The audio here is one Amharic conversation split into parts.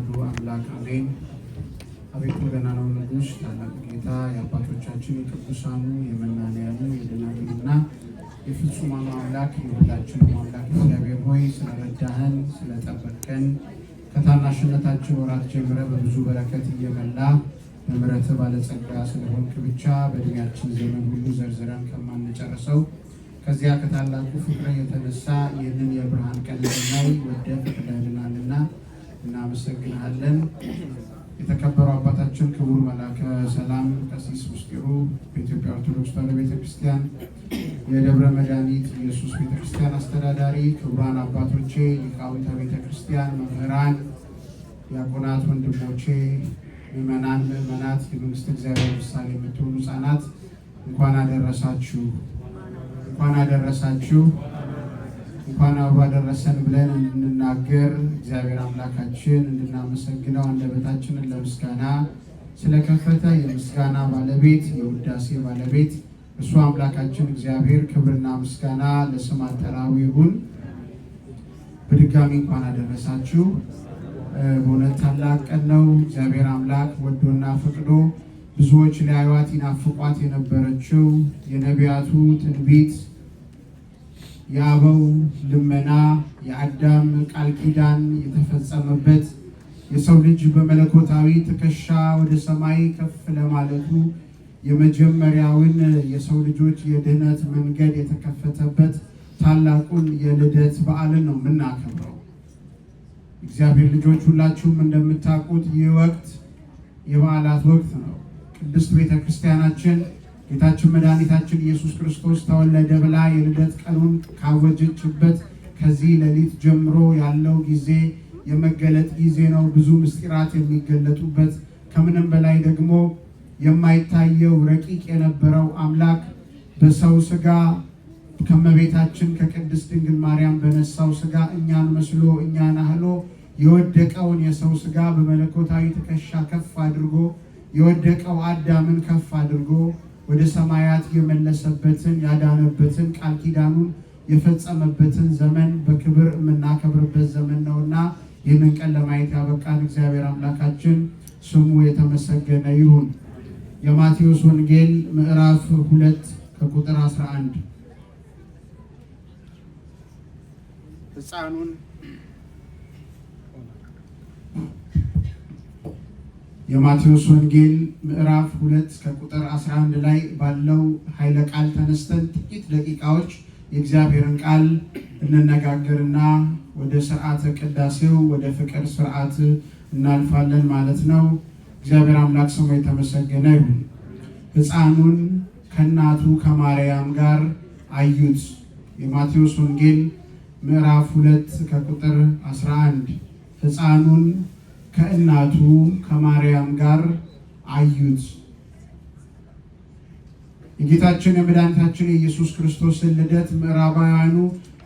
አሐዱ አምላክ አሜን። አቤቱ ገናናው ንጉሥ ታላቅ ጌታ የአባቶቻችን የቅዱሳኑ የመናንያኑ የደናግልና የፍጹማኑ አምላክ የሁላችንም አምላክ እግዚአብሔር ሆይ ስለረዳህን ስለጠበቅከን ከታናሽነታችን ወራት ጀምረ በብዙ በረከት እየመላ በምሕረትህ ባለጸጋ ስለሆንክ ብቻ በእድሜያችን ዘመን ሁሉ ዘርዝረን ከማንጨርሰው ከዚያ ከታላቁ ፍቅር የተነሳ ይህንን የብርሃን ቀን ልናይ ወደህ ፈቅደህልናልና እናመሰግንሃለን። የተከበሩ አባታችን ክቡር መላከ ሰላም ቀሲስ ምስጢሩ በኢትዮጵያ ኦርቶዶክስ ተዋሕዶ ቤተክርስቲያን የደብረ መድኃኒት ኢየሱስ ቤተክርስቲያን አስተዳዳሪ፣ ክቡራን አባቶቼ ሊቃውንተ ቤተክርስቲያን፣ መምህራን፣ ዲያቆናት፣ ወንድሞቼ፣ ምዕመናን፣ ምዕመናት፣ የመንግስት እግዚአብሔር ምሳሌ የምትሆኑ ሕፃናት እንኳን አደረሳችሁ፣ እንኳን አደረሳችሁ፣ እንኳን አብሮ አደረሰን ብለን እንድንናገር እግዚአብሔር አምላካችን እንድናመሰግነው አንደበታችንን ለምስጋና ስለከፈተ የምስጋና ባለቤት የውዳሴ ባለቤት እሱ አምላካችን እግዚአብሔር ክብርና ምስጋና ለስም አጠራሩ ይሁን። በድጋሚ እንኳን አደረሳችሁ። በእውነት ታላቅ ቀን ነው። እግዚአብሔር አምላክ ወዶና ፈቅዶ ብዙዎች ሊያዩዋት ይናፍቋት የነበረችው የነቢያቱ ትንቢት የአበው ልመና የአዳም ቃል ኪዳን የተፈጸመበት የሰው ልጅ በመለኮታዊ ትከሻ ወደ ሰማይ ከፍ ለማለቱ የመጀመሪያውን የሰው ልጆች የድህነት መንገድ የተከፈተበት ታላቁን የልደት በዓልን ነው የምናከብረው። እግዚአብሔር ልጆች ሁላችሁም እንደምታውቁት ይህ ወቅት የበዓላት ወቅት ነው። ቅድስት ቤተክርስቲያናችን ጌታችን መድኃኒታችን ኢየሱስ ክርስቶስ ተወለደ ብላ የልደት ቀኑን ካወጀችበት ከዚህ ሌሊት ጀምሮ ያለው ጊዜ የመገለጥ ጊዜ ነው። ብዙ ምስጢራት የሚገለጡበት ከምንም በላይ ደግሞ የማይታየው ረቂቅ የነበረው አምላክ በሰው ስጋ ከመቤታችን ከቅድስት ድንግል ማርያም በነሳው ስጋ እኛን መስሎ እኛን አህሎ የወደቀውን የሰው ስጋ በመለኮታዊ ትከሻ ከፍ አድርጎ የወደቀው አዳምን ከፍ አድርጎ ወደ ሰማያት የመለሰበትን ያዳነበትን ቃል ኪዳኑን የፈጸመበትን ዘመን በክብር የምናከብርበት ዘመን ነውና ይህንን ቀን ለማየት ያበቃን እግዚአብሔር አምላካችን ስሙ የተመሰገነ ይሁን። የማቴዎስ ወንጌል ምዕራፍ 2 ከቁጥር 11 ሕፃኑን የማቴዎስ ወንጌል ምዕራፍ 2 ከቁጥር 11 ላይ ባለው ኃይለ ቃል ተነስተን ጥቂት ደቂቃዎች የእግዚአብሔርን ቃል እንነጋገርና ወደ ስርዓተ ቅዳሴው ወደ ፍቅር ስርዓት እናልፋለን ማለት ነው። እግዚአብሔር አምላክ ስሙ የተመሰገነ ይሁን። ሕፃኑን ከእናቱ ከማርያም ጋር አዩት። የማቴዎስ ወንጌል ምዕራፍ 2 ከቁጥር 11 ሕፃኑን ከእናቱ ከማርያም ጋር አዩት። የጌታችን የመድኃኒታችን የኢየሱስ ክርስቶስን ልደት ምዕራባውያኑ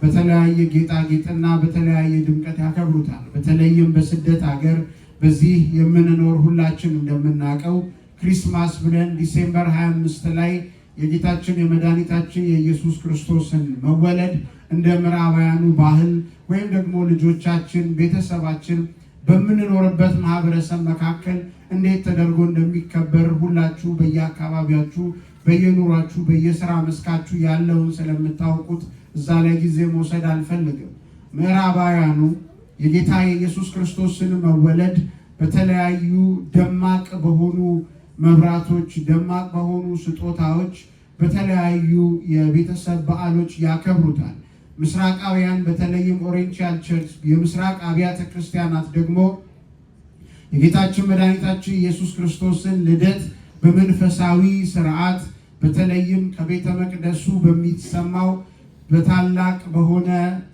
በተለያየ ጌጣጌጥና በተለያየ ድምቀት ያከብሩታል። በተለይም በስደት ሀገር በዚህ የምንኖር ሁላችን እንደምናውቀው ክሪስማስ ብለን ዲሴምበር 25 ላይ የጌታችን የመድኃኒታችን የኢየሱስ ክርስቶስን መወለድ እንደ ምዕራባውያኑ ባህል ወይም ደግሞ ልጆቻችን ቤተሰባችን በምንኖርበት ማህበረሰብ መካከል እንዴት ተደርጎ እንደሚከበር ሁላችሁ በየአካባቢያችሁ በየኑሯችሁ በየስራ መስካችሁ ያለውን ስለምታውቁት እዛ ላይ ጊዜ መውሰድ አልፈልግም። ምዕራባውያኑ የጌታ የኢየሱስ ክርስቶስን መወለድ በተለያዩ ደማቅ በሆኑ መብራቶች፣ ደማቅ በሆኑ ስጦታዎች፣ በተለያዩ የቤተሰብ በዓሎች ያከብሩታል። ምስራቃውያን በተለይም ኦሪየንታል ቸርች የምስራቅ አብያተ ክርስቲያናት ደግሞ የጌታችን መድኃኒታችን ኢየሱስ ክርስቶስን ልደት በመንፈሳዊ ስርዓት በተለይም ከቤተ መቅደሱ በሚሰማው በታላቅ በሆነ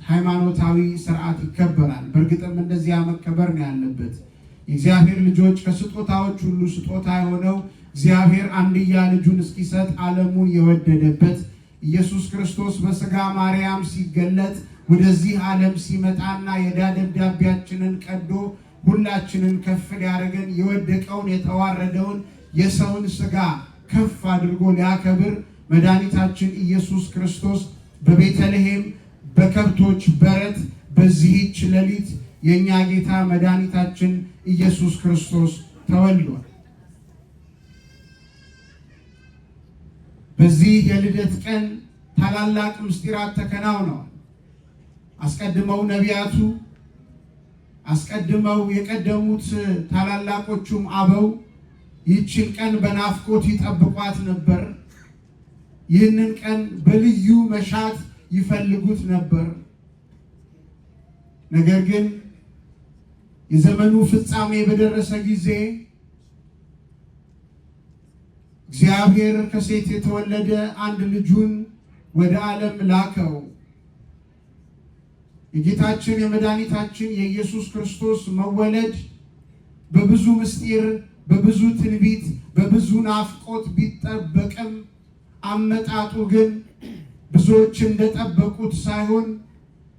ሃይማኖታዊ ስርዓት ይከበራል። በእርግጥም እንደዚያ መከበር ነው ያለበት። የእግዚአብሔር ልጆች ከስጦታዎች ሁሉ ስጦታ የሆነው እግዚአብሔር አንድያ ልጁን እስኪሰጥ ዓለሙን የወደደበት ኢየሱስ ክርስቶስ በሥጋ ማርያም ሲገለጥ ወደዚህ ዓለም ሲመጣና የዕዳ ደብዳቤያችንን ቀዶ ሁላችንን ከፍ ሊያደርገን የወደቀውን የተዋረደውን የሰውን ሥጋ ከፍ አድርጎ ሊያከብር መድኃኒታችን ኢየሱስ ክርስቶስ በቤተልሔም በከብቶች በረት በዚህች ሌሊት የእኛ ጌታ መድኃኒታችን ኢየሱስ ክርስቶስ ተወልዷል። በዚህ የልደት ቀን ታላላቅ ምስጢራት ተከናውነዋል። አስቀድመው ነቢያቱ፣ አስቀድመው የቀደሙት ታላላቆቹም አበው ይህችን ቀን በናፍቆት ይጠብቋት ነበር። ይህንን ቀን በልዩ መሻት ይፈልጉት ነበር። ነገር ግን የዘመኑ ፍጻሜ በደረሰ ጊዜ እግዚአብሔር ከሴት የተወለደ አንድ ልጁን ወደ ዓለም ላከው። የጌታችን የመድኃኒታችን የኢየሱስ ክርስቶስ መወለድ በብዙ ምስጢር፣ በብዙ ትንቢት፣ በብዙ ናፍቆት ቢጠበቅም አመጣጡ ግን ብዙዎች እንደጠበቁት ሳይሆን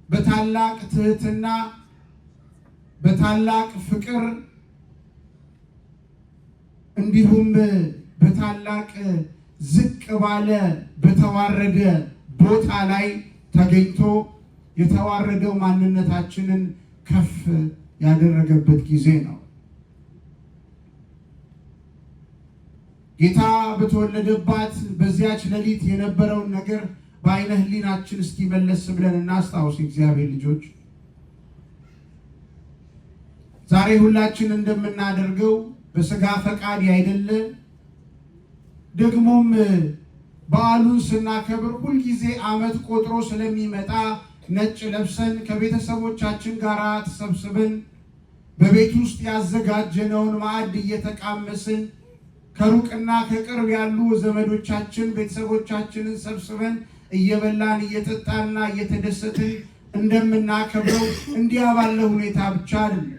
በታላቅ ትህትና፣ በታላቅ ፍቅር እንዲሁም በታላቅ ዝቅ ባለ በተዋረደ ቦታ ላይ ተገኝቶ የተዋረደው ማንነታችንን ከፍ ያደረገበት ጊዜ ነው። ጌታ በተወለደባት በዚያች ሌሊት የነበረውን ነገር በዓይነ ሕሊናችን እስኪ መለስ ብለን እናስታውስ። እግዚአብሔር ልጆች ዛሬ ሁላችን እንደምናደርገው በሥጋ ፈቃድ ያይደለ ደግሞም በዓሉን ስናከብር ሁልጊዜ ዓመት ቆጥሮ ስለሚመጣ ነጭ ለብሰን ከቤተሰቦቻችን ጋር ተሰብስበን በቤት ውስጥ ያዘጋጀነውን ማዕድ እየተቃመስን ከሩቅና ከቅርብ ያሉ ዘመዶቻችን ቤተሰቦቻችንን ሰብስበን እየበላን እየጠጣንና እየተደሰትን እንደምናከብረው እንዲያ ባለ ሁኔታ ብቻ አይደለም።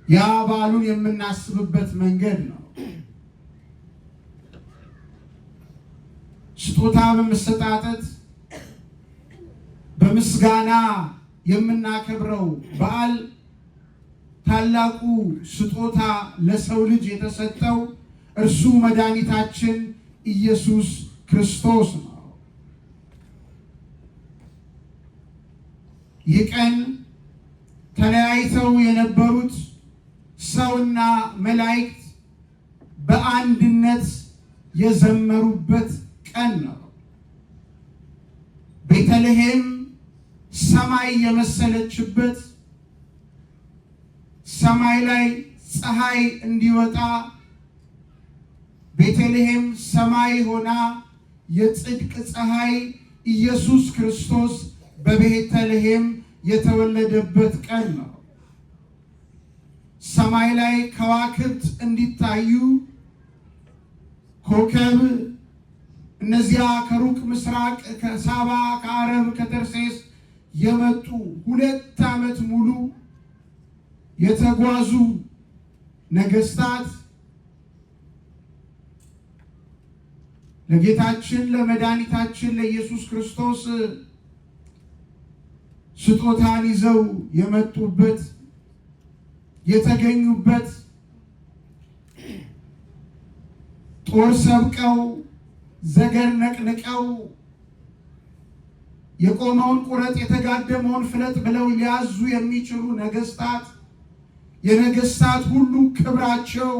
ያ በዓሉን የምናስብበት መንገድ ነው። ስጦታ በመሰጣጠት በምስጋና የምናከብረው በዓል ታላቁ ስጦታ ለሰው ልጅ የተሰጠው እርሱ መድኃኒታችን ኢየሱስ ክርስቶስ ነው። ይህ ቀን ተለያይተው የነበሩት ሰውና መላእክት በአንድነት የዘመሩበት ቀን ነው። ቤተልሔም ሰማይ የመሰለችበት፣ ሰማይ ላይ ፀሐይ እንዲወጣ ቤተልሔም ሰማይ ሆና የጽድቅ ፀሐይ ኢየሱስ ክርስቶስ በቤተልሔም የተወለደበት ቀን ነው። ሰማይ ላይ ከዋክብት እንዲታዩ ኮከብ እነዚያ ከሩቅ ምስራቅ ከሳባ ከአረብ ከተርሴስ የመጡ 2 ዓመት ሙሉ የተጓዙ ነገስታት ለጌታችን ለመድኃኒታችን ለኢየሱስ ክርስቶስ ስጦታን ይዘው የመጡበት የተገኙበት ጦር ሰብቀው ዘገር ነቅንቀው የቆመውን ቁረጥ የተጋደመውን ፍለጥ ብለው ሊያዙ የሚችሉ ነገስታት የነገስታት ሁሉ ክብራቸው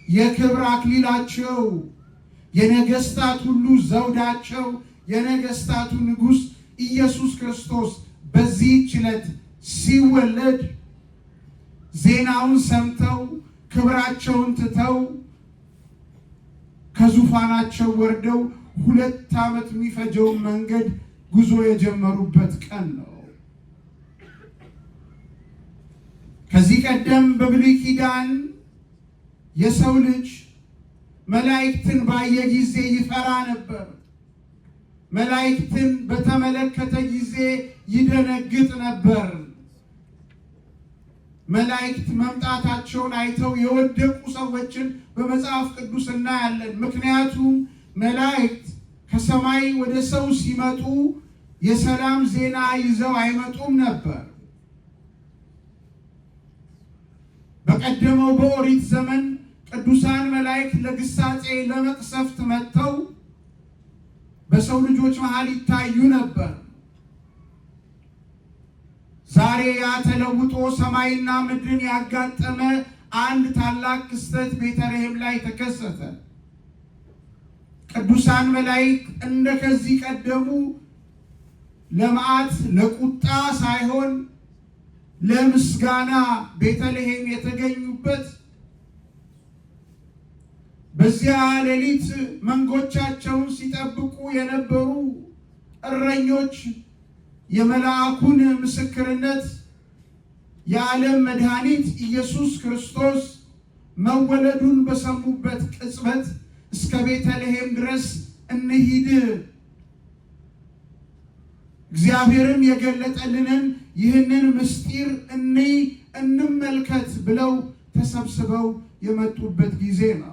የክብር አክሊላቸው የነገስታት ሁሉ ዘውዳቸው የነገስታቱ ንጉሥ ኢየሱስ ክርስቶስ በዚህች ዕለት ሲወለድ ዜናውን ሰምተው ክብራቸውን ትተው ከዙፋናቸው ወርደው 2 ዓመት የሚፈጀውን መንገድ ጉዞ የጀመሩበት ቀን ነው። ከዚህ ቀደም በብሉይ ኪዳን የሰው ልጅ መላእክትን ባየ ጊዜ ይፈራ ነበር። መላእክትን በተመለከተ ጊዜ ይደነግጥ ነበር። መላእክት መምጣታቸውን አይተው የወደቁ ሰዎችን በመጽሐፍ ቅዱስ እናያለን። ምክንያቱም መላእክት ከሰማይ ወደ ሰው ሲመጡ የሰላም ዜና ይዘው አይመጡም ነበር። በቀደመው በኦሪት ዘመን ቅዱሳን መላእክት ለግሳጼ ለመቅሰፍት መጥተው በሰው ልጆች መሃል ይታዩ ነበር። ዛሬ ያ ተለውጦ ሰማይና ምድርን ያጋጠመ አንድ ታላቅ ክስተት ቤተልሔም ላይ ተከሰተ። ቅዱሳን መላእክት እንደ ከዚህ ቀደሙ ለመዓት ለቁጣ ሳይሆን ለምስጋና ቤተልሔም የተገኙበት፣ በዚያ ሌሊት መንጎቻቸውን ሲጠብቁ የነበሩ እረኞች የመልአኩን ምስክርነት የዓለም መድኃኒት ኢየሱስ ክርስቶስ መወለዱን በሰሙበት ቅጽበት እስከ ቤተልሔም ድረስ እንሂድ፣ እግዚአብሔርም የገለጠልንን ይህንን ምስጢር እንመልከት ብለው ተሰብስበው የመጡበት ጊዜ ነው።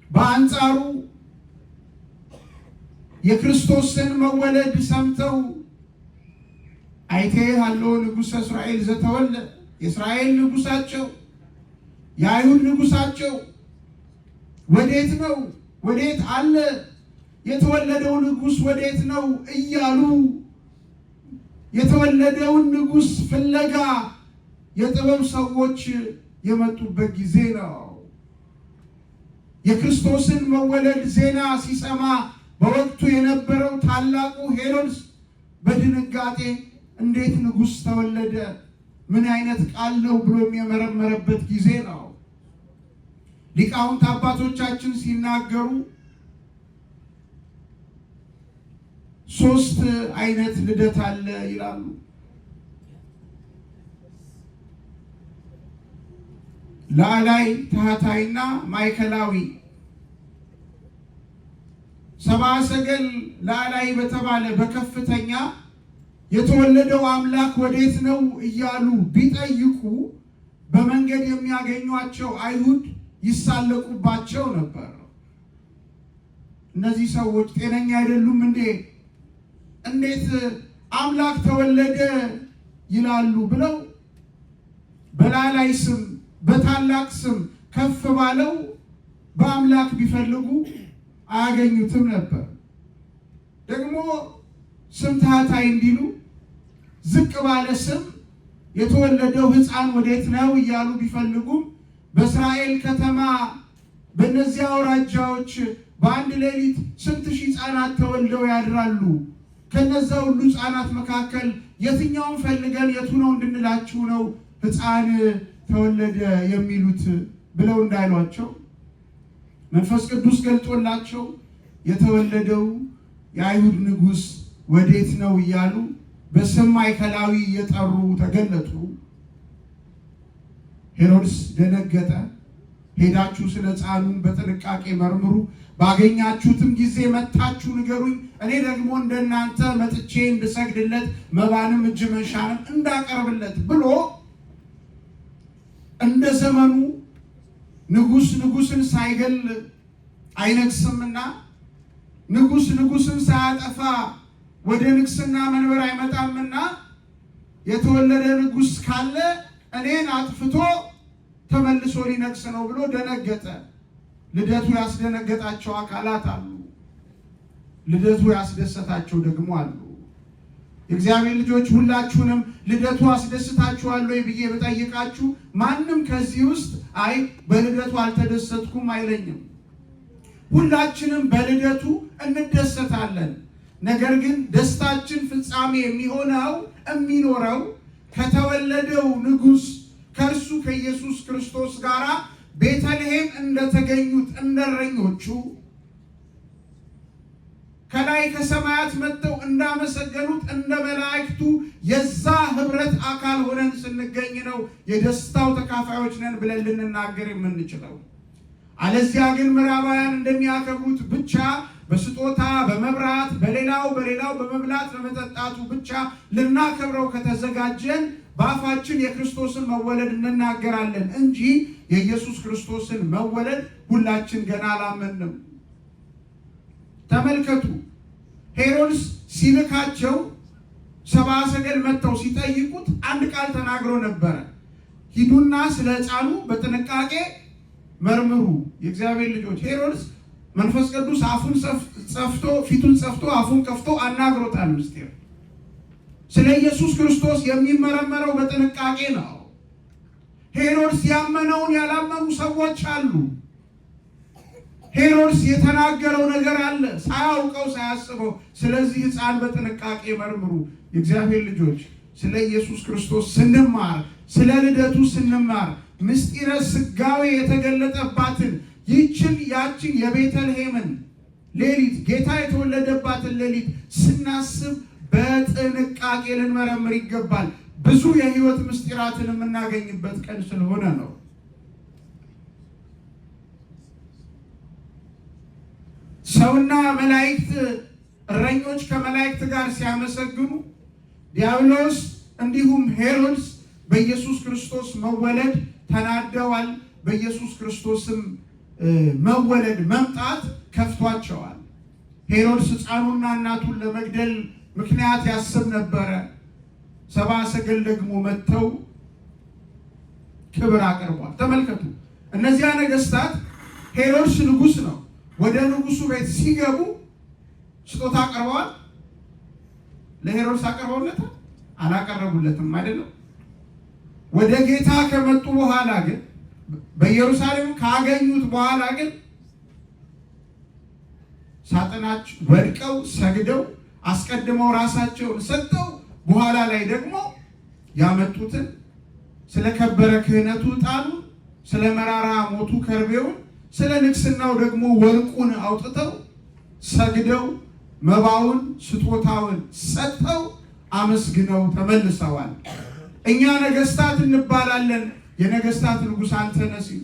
በአንጻሩ የክርስቶስን መወለድ ሰምተው አይቴ ሃሎ ንጉሠ እስራኤል ዘተወልደ፣ የእስራኤል ንጉሳቸው የአይሁድ ንጉሳቸው ወዴት ነው? ወዴት አለ? የተወለደው ንጉሥ ወዴት ነው? እያሉ የተወለደውን ንጉሥ ፍለጋ የጥበብ ሰዎች የመጡበት ጊዜ ነው። የክርስቶስን መወለድ ዜና ሲሰማ በወቅቱ የነበረው ታላቁ ሄሮድስ በድንጋጤ እንዴት ንጉሥ ተወለደ? ምን አይነት ቃል ነው ብሎ የመረመረበት ጊዜ ነው። ሊቃውንት አባቶቻችን ሲናገሩ 3 አይነት ልደት አለ ይላሉ። ላዕላይ፣ ታህታይና ማዕከላዊ። ሰብአ ሰገል ላዕላይ በተባለ በከፍተኛ የተወለደው አምላክ ወዴት ነው እያሉ ቢጠይቁ በመንገድ የሚያገኟቸው አይሁድ ይሳለቁባቸው ነበር። እነዚህ ሰዎች ጤነኛ አይደሉም እንዴ? እንዴት አምላክ ተወለደ ይላሉ ብለው በላዕላይ ስም በታላቅ ስም ከፍ ባለው በአምላክ ቢፈልጉ አያገኙትም ነበር። ደግሞ ስም ታህታይ እንዲሉ ዝቅ ባለ ስም የተወለደው ሕፃን ወዴት ነው እያሉ ቢፈልጉም በእስራኤል ከተማ በእነዚያ አውራጃዎች በአንድ ሌሊት ስንት ሺህ ሕፃናት ተወልደው ያድራሉ። ከነዛ ሁሉ ሕፃናት መካከል የትኛውን ፈልገን የቱ ነው እንድንላችሁ ነው ሕፃን ተወለደ የሚሉት ብለው እንዳይሏቸው መንፈስ ቅዱስ ገልጦላቸው የተወለደው የአይሁድ ንጉሥ ወዴት ነው እያሉ በስም ማዕከላዊ እየጠሩ ተገለጡ። ሄሮድስ ደነገጠ። ሄዳችሁ ስለ ሕፃኑን በጥንቃቄ መርምሩ፣ ባገኛችሁትም ጊዜ መታችሁ ንገሩኝ፣ እኔ ደግሞ እንደናንተ መጥቼ እንድሰግድለት መባንም እጅ መንሻንም እንዳቀርብለት ብሎ እንደ ዘመኑ ንጉሥ ንጉሥን ሳይገል አይነግስምና ንጉሥ ንጉሥን ሳያጠፋ ወደ ንግስና መንበር አይመጣምና የተወለደ ንጉሥ ካለ እኔን አጥፍቶ ተመልሶ ሊነግስ ነው ብሎ ደነገጠ። ልደቱ ያስደነገጣቸው አካላት አሉ፣ ልደቱ ያስደሰታቸው ደግሞ አሉ። የእግዚአብሔር ልጆች ሁላችሁንም ልደቱ አስደስታችኋል ወይ ብዬ በጠይቃችሁ ማንም ከዚህ ውስጥ አይ በልደቱ አልተደሰትኩም አይለኝም። ሁላችንም በልደቱ እንደሰታለን። ነገር ግን ደስታችን ፍጻሜ የሚኖረው ከተወለደው ንጉሥ ከእርሱ ከኢየሱስ ክርስቶስ ጋር ቤተልሔም እንደተገኙት እንደረኞቹ ከላይ ከሰማያት መጥተው እንዳመሰገኑት እንደ መላእክቱ የዛ ህብረት አካል ሆነን ስንገኝ ነው የደስታው ተካፋዮች ነን ብለን ልንናገር የምንችለው። አለዚያ ግን ምዕራባውያን እንደሚያከብሩት ብቻ በስጦታ በመብራት በሌላው በመብላት በመጠጣቱ ብቻ ልናከብረው ከተዘጋጀን በአፋችን የክርስቶስን መወለድ እንናገራለን እንጂ የኢየሱስ ክርስቶስን መወለድ ሁላችን ገና አላመንም። ተመልከቱ፣ ሄሮድስ ሲልካቸው ሰብአ ሰገል መጥተው ሲጠይቁት አንድ ቃል ተናግሮ ነበረ። ሂዱና ስለ ሕፃኑ በጥንቃቄ መርምሩ። የእግዚአብሔር ልጆች ሄሮድስ መንፈስ ቅዱስ አፉን ጸፍቶ ፊቱን ጸፍቶ አፉን ከፍቶ አናግሮታል ምስጢር። ስለ ኢየሱስ ክርስቶስ የሚመረመረው በጥንቃቄ ነው። ሄሮድስ ያመነውን ያላመኑ ሰዎች አሉ። ሄሮድስ የተናገረው ነገር አለ ሳያውቀው ሳያስበው። ስለዚህ ሕፃን በጥንቃቄ መርምሩ። የእግዚአብሔር ልጆች ስለ ኢየሱስ ክርስቶስ ስንማር፣ ስለ ልደቱ ስንማር ምስጢረ ሥጋዌ የተገለጠባትን ያችን የቤተልሔምን ሌሊት ጌታ የተወለደባትን ሌሊት ስናስብ በጥንቃቄ ልንመረምር ይገባል። ብዙ የሕይወት ምስጢራትን የምናገኝበት ቀን ስለሆነ ነው። ሰውና መላእክት እረኞች ከመላእክት ጋር ሲያመሰግኑ ዲያብሎስ እንዲሁም ሄሮድስ በኢየሱስ ክርስቶስ መወለድ ተናደዋል። በኢየሱስ ክርስቶስም መወለድ መምጣት ከፍቷቸዋል። ሄሮድስ ሕፃኑና እናቱን ለመግደል ምክንያት ያስብ ነበረ። ሰብአ ሰገል ደግሞ መጥተው ክብር አቅርቧል። ተመልከቱ፣ እነዚያ ነገስታት ሄሮድስ ንጉስ ነው። ወደ ንጉሱ ቤት ሲገቡ ስጦታ አቅርበዋል። ለሄሮድስ አቅርበውለታል? አላቀረቡለትም አይደለም። ወደ ጌታ ከመጡ በኋላ ግን በኢየሩሳሌም ካገኙት በኋላ ግን ሳጥናች ወድቀው ሰግደው አስቀድመው ራሳቸውን ሰጥተው በኋላ ላይ ደግሞ ያመጡትን ስለ ከበረ ክህነቱ ዕጣኑን፣ ስለ መራራ ሞቱ ከርቤውን፣ ስለ ንግስናው ደግሞ ወርቁን አውጥተው ሰግደው መባውን ስጦታውን ሰጥተው አመስግነው ተመልሰዋል። እኛ ነገስታት እንባላለን፣ የነገስታት ንጉሥ አንተ ነህ ሲሉ፣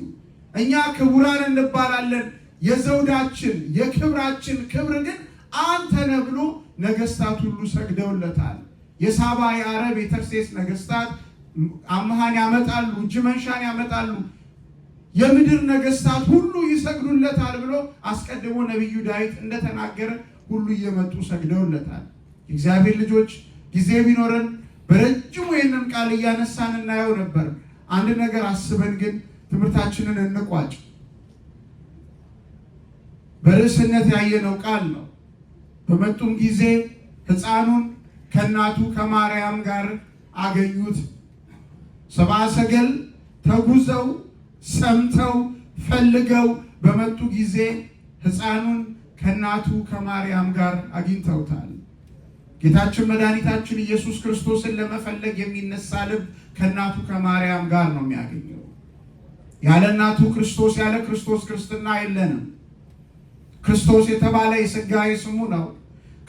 እኛ ክቡራን እንባላለን፣ የዘውዳችን የክብራችን ክብር ግን አንተ ነህ ብሎ ነገስታት ሁሉ ሰግደውለታል። የሳባ የአረብ የተርሴስ ነገስታት አምሃን ያመጣሉ፣ እጅ መንሻን ያመጣሉ፣ የምድር ነገስታት ሁሉ ይሰግዱለታል ብሎ አስቀድሞ ነቢዩ ዳዊት እንደተናገረ ሁሉ እየመጡ ሰግደውለታል። የእግዚአብሔር ልጆች ጊዜ ቢኖረን በረጅሙ ይህንን ቃል እያነሳን እናየው ነበር። አንድ ነገር አስበን ግን ትምህርታችንን እንቋጭ። በርዕስነት ያየነው ቃል ነው። በመጡም ጊዜ ሕፃኑን ከእናቱ ከማርያም ጋር አገኙት። ሰብአ ሰገል ተጉዘው ሰምተው ፈልገው በመጡ ጊዜ ሕፃኑን ከእናቱ ከማርያም ጋር አግኝተውታል። ጌታችን መድኃኒታችን ኢየሱስ ክርስቶስን ለመፈለግ የሚነሳ ልብ ከእናቱ ከማርያም ጋር ነው የሚያገኘው። ያለ እናቱ ክርስቶስ፣ ያለ ክርስቶስ ክርስትና የለንም። ክርስቶስ የተባለ የሥጋዌ ስሙ ነው።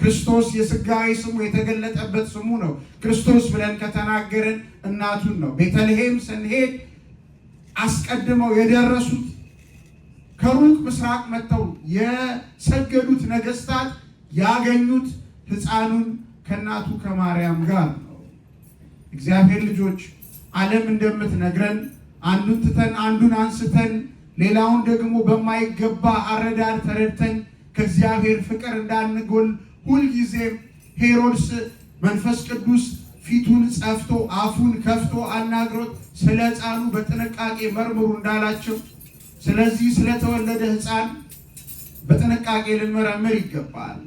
ክርስቶስ የሥጋዌ ስሙ የተገለጠበት ስሙ ነው። ክርስቶስ ብለን ከተናገርን እናቱን ነው። ቤተልሔም ስንሄድ አስቀድመው የደረሱት ከሩቅ ምስራቅ መጥተው የሰገዱት ነገስታት ያገኙት ሕፃኑን ከእናቱ ከማርያም ጋር ነው። እግዚአብሔር ልጆች ዓለም እንደምትነግረን አንዱን ትተን አንዱን አንስተን ሌላውን ደግሞ በማይገባ አረዳድ ተረድተን ከእግዚአብሔር ፍቅር እንዳንጎል ሁልጊዜም ሄሮድስ መንፈስ ቅዱስ ፊቱን ጸፍቶ አፉን ከፍቶ አናግሮት ስለ ሕፃኑ በጥንቃቄ መርምሩ እንዳላቸው፣ ስለዚህ ስለተወለደ ሕፃን በጥንቃቄ ልንመረምር ይገባል።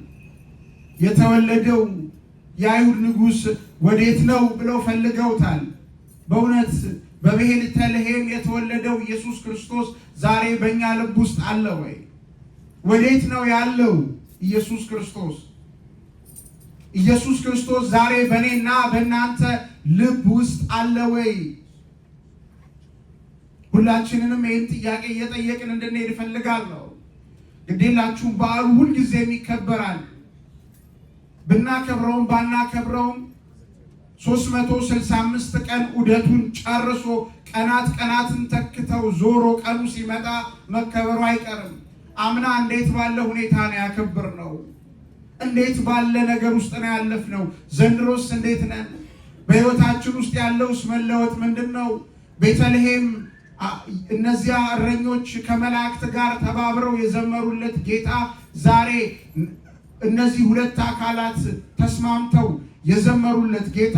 የተወለደው የአይሁድ ንጉሥ ወዴት ነው ብለው ፈልገውታል። በእውነት በቤተልሔም የተወለደው ኢየሱስ ክርስቶስ ዛሬ በእኛ ልብ ውስጥ አለ ወይ? ወዴት ነው ያለው ኢየሱስ ክርስቶስ? ኢየሱስ ክርስቶስ ዛሬ በእኔና በእናንተ ልብ ውስጥ አለ ወይ? ሁላችንንም ይህን ጥያቄ እየጠየቅን እንድንሄድ እፈልጋለሁ። ግዴላችሁም በዓሉ ሁልጊዜም ይከበራል። ብናከብረውም ባናከብረውም 365 ቀን ዑደቱን ጨርሶ ቀናትን ተክተው ዞሮ ቀኑ ሲመጣ መከበሩ አይቀርም። አምና እንዴት ባለ ሁኔታ ነው ያከበርነው? እንዴት ባለ ነገር ውስጥ ነው ያለፍነው? ዘንድሮስ እንዴት ነን? በሕይወታችን ውስጥ ያለውስ መለወጥ ምንድን ነው? ቤተልሔም እነዚያ እረኞች ከመላእክት ጋር ተባብረው የዘመሩለት ጌታ ዛሬ እነዚህ ሁለት አካላት ተስማምተው የዘመሩለት ጌታ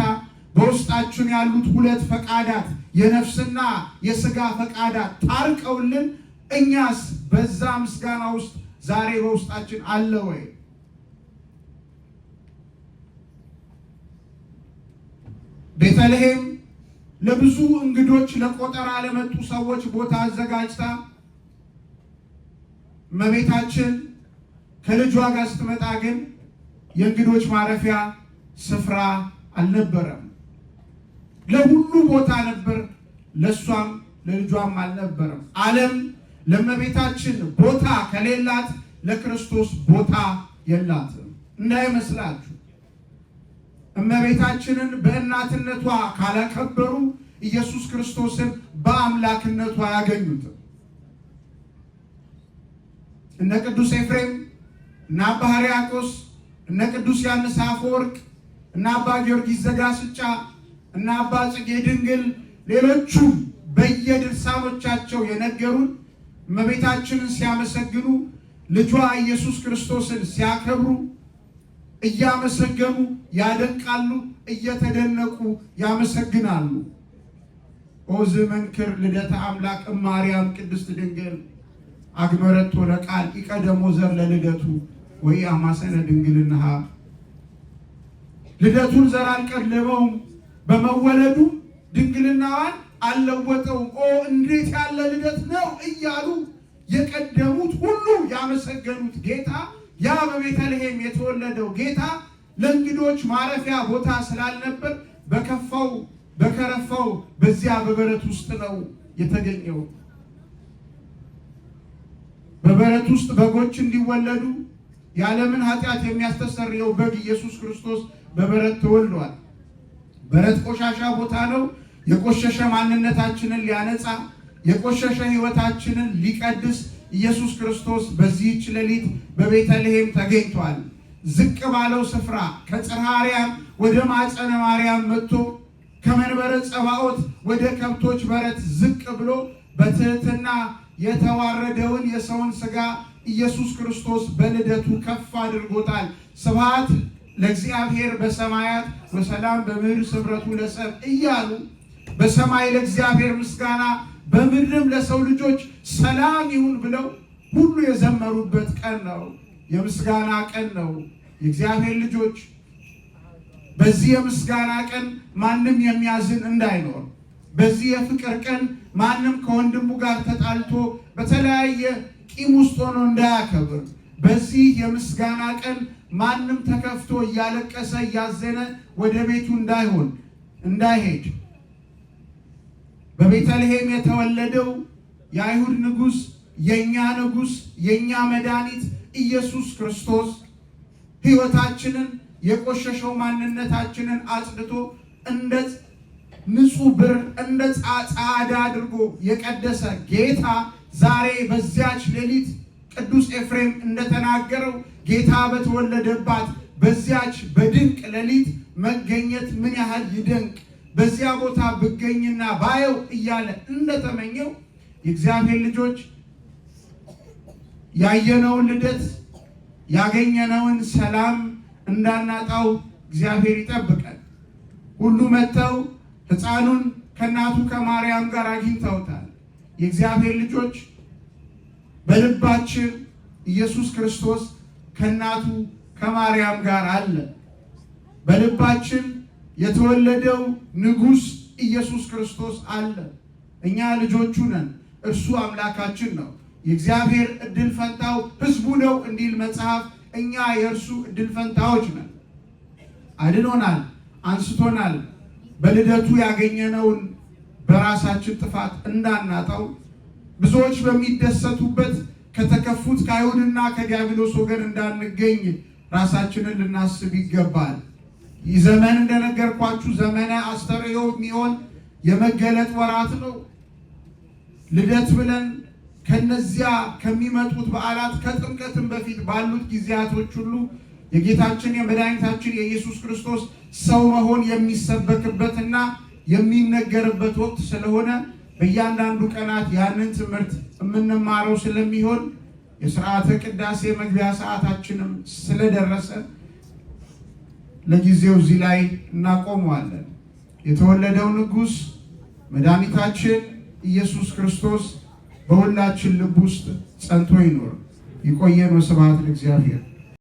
በውስጣችን ያሉት ሁለት ፈቃዳት የነፍስና የሥጋ ፈቃዳት ታርቀውልን እኛስ በዛ ምስጋና ውስጥ ዛሬ በውስጣችን አለ ወይ? ቤተልሔም ለብዙ እንግዶች ለቆጠራ ለመጡ ሰዎች ቦታ አዘጋጅታ እመቤታችን ከልጇ ጋር ስትመጣ ግን የእንግዶች ማረፊያ ስፍራ አልነበረም። ለሁሉ ቦታ ነበር፣ ለሷም ለልጇም አልነበረም። ዓለም ለእመቤታችን ቦታ ከሌላት ለክርስቶስ ቦታ የላትም። እንዳይመስላችሁ እመቤታችንን በእናትነቷ ካላከበሩ ኢየሱስ ክርስቶስን በአምላክነቷ አያገኙትም። እነ ቅዱስ ኤፍሬም እና አባ ሕርያቆስ እነ ቅዱስ ዮሐንስ አፈወርቅ እና አባ ጊዮርጊስ ዘጋስጫ እና አባ ጽጌ ድንግል ሌሎቹም በየድርሳኖቻቸው የነገሩን እመቤታችንን ሲያመሰግኑ ልጇ ኢየሱስ ክርስቶስን ሲያከብሩ እያመሰገኑ ያደንቃሉ፣ እየተደነቁ ያመሰግናሉ። ኦዝ መንክር ልደተ አምላክ እማርያም ቅድስት ድንግል አግመረቶ ለቃል ይቀደሞ ዘር ለልደቱ ወይ አማሰነ ድንግልናሃ። ልደቱን ዘር አልቀለበውም፣ በመወለዱ ድንግልናዋን አልለወጠውም። ኦ እንዴት ያለ ልደት ነው እያሉ የቀደሙት ሁሉ ያመሰገኑት ጌታ ያ በቤተልሔም የተወለደው ጌታ ለእንግዶች ማረፊያ ቦታ ስላልነበር በከፋው በከረፋው በዚያ በበረት ውስጥ ነው የተገኘው። በበረት ውስጥ በጎች እንዲወለዱ የዓለምን ኃጢአት የሚያስተሰርየው በግ ኢየሱስ ክርስቶስ በበረት ተወልዷል። በረት ቆሻሻ ቦታ ነው። የቆሸሸ ማንነታችንን ሊያነጻ የቆሸሸ ሕይወታችንን ሊቀድስ ኢየሱስ ክርስቶስ በዚህች ሌሊት በቤተልሔም ተገኝቷል። ዝቅ ባለው ስፍራ ከጽርሐ አርያም ወደ ማፀነ ማርያም መጥቶ ከመንበረ ጸባዖት ወደ ከብቶች በረት ዝቅ ብሎ በትህትና የተዋረደውን የሰውን ሥጋ ኢየሱስ ክርስቶስ በልደቱ ከፍ አድርጎታል። ስብሐት ለእግዚአብሔር በሰማያት ወሰላም በምድር ስምረቱ ለሰብእ እያሉ በሰማይ ለእግዚአብሔር ምስጋና በምድርም ለሰው ልጆች ሰላም ይሁን ብለው ሁሉ የዘመሩበት ቀን ነው። የምስጋና ቀን ነው። የእግዚአብሔር ልጆች በዚህ የምስጋና ቀን ማንም የሚያዝን እንዳይኖር፣ በዚህ የፍቅር ቀን ማንም ከወንድሙ ጋር ተጣልቶ በተለያየ ቂም ውስጥ ሆኖ እንዳያከብር፣ በዚህ የምስጋና ቀን ማንም ተከፍቶ እያለቀሰ እያዘነ ወደ ቤቱ እንዳይሄድ በቤተልሔም የተወለደው የአይሁድ ንጉሥ የኛ ንጉሥ የኛ መድኃኒት ኢየሱስ ክርስቶስ ሕይወታችንን የቆሸሸው ማንነታችንን አጽድቶ እንደ ንጹሕ ብር እንደ ጻዕዳ አድርጎ የቀደሰ ጌታ ዛሬ በዚያች ሌሊት ቅዱስ ኤፍሬም እንደተናገረው ጌታ በተወለደባት በዚያች በድንቅ ሌሊት መገኘት ምን ያህል ይደንቅ፣ በዚያ ቦታ ብገኝና ባየው እያለ እንደተመኘው የእግዚአብሔር ልጆች ያየነውን ልደት ያገኘነውን ሰላም እንዳናጣው እግዚአብሔር ይጠብቀን። ሁሉ መጥተው ሕፃኑን ከእናቱ ከማርያም ጋር አግኝተውታል። የእግዚአብሔር ልጆች በልባችን ኢየሱስ ክርስቶስ ከእናቱ ከማርያም ጋር አለ። በልባችን የተወለደው ንጉሥ ኢየሱስ ክርስቶስ አለ። እኛ ልጆቹ ነን፣ እርሱ አምላካችን ነው። የእግዚአብሔር እድል ፈንታው ሕዝቡ ነው እንዲል መጽሐፍ፣ እኛ የእርሱ እድል ፈንታዎች ነን። አድኖናል፣ አንስቶናል። በልደቱ ያገኘነውን በራሳችን ጥፋት እንዳናጣው ብዙዎች በሚደሰቱበት ከተከፉት ከአይሁድና ከዲያብሎስ ወገን እንዳንገኝ ራሳችንን ልናስብ ይገባል። ይህ ዘመን እንደነገርኳችሁ ዘመነ አስተርእዮ የሚሆን የመገለጥ ወራት ነው። ልደት ብለን ከነዚያ ከሚመጡት በዓላት ከጥምቀትም በፊት ባሉት ጊዜያቶች ሁሉ የጌታችን የመድኃኒታችን የኢየሱስ ክርስቶስ ሰው መሆን የሚሰበክበትና የሚነገርበት ወቅት ስለሆነ በእያንዳንዱ ቀናት ያንን ትምህርት የምንማረው ስለሚሆን የሥርዓተ ቅዳሴ መግቢያ ሰዓታችንም ስለደረሰ ለጊዜው እዚህ ላይ እናቆመዋለን። የተወለደው ንጉሥ መድኃኒታችን ኢየሱስ ክርስቶስ በሁላችን ልብ ውስጥ ጸንቶ ይኖር። ይቆየን። ወስብሐት ለእግዚአብሔር።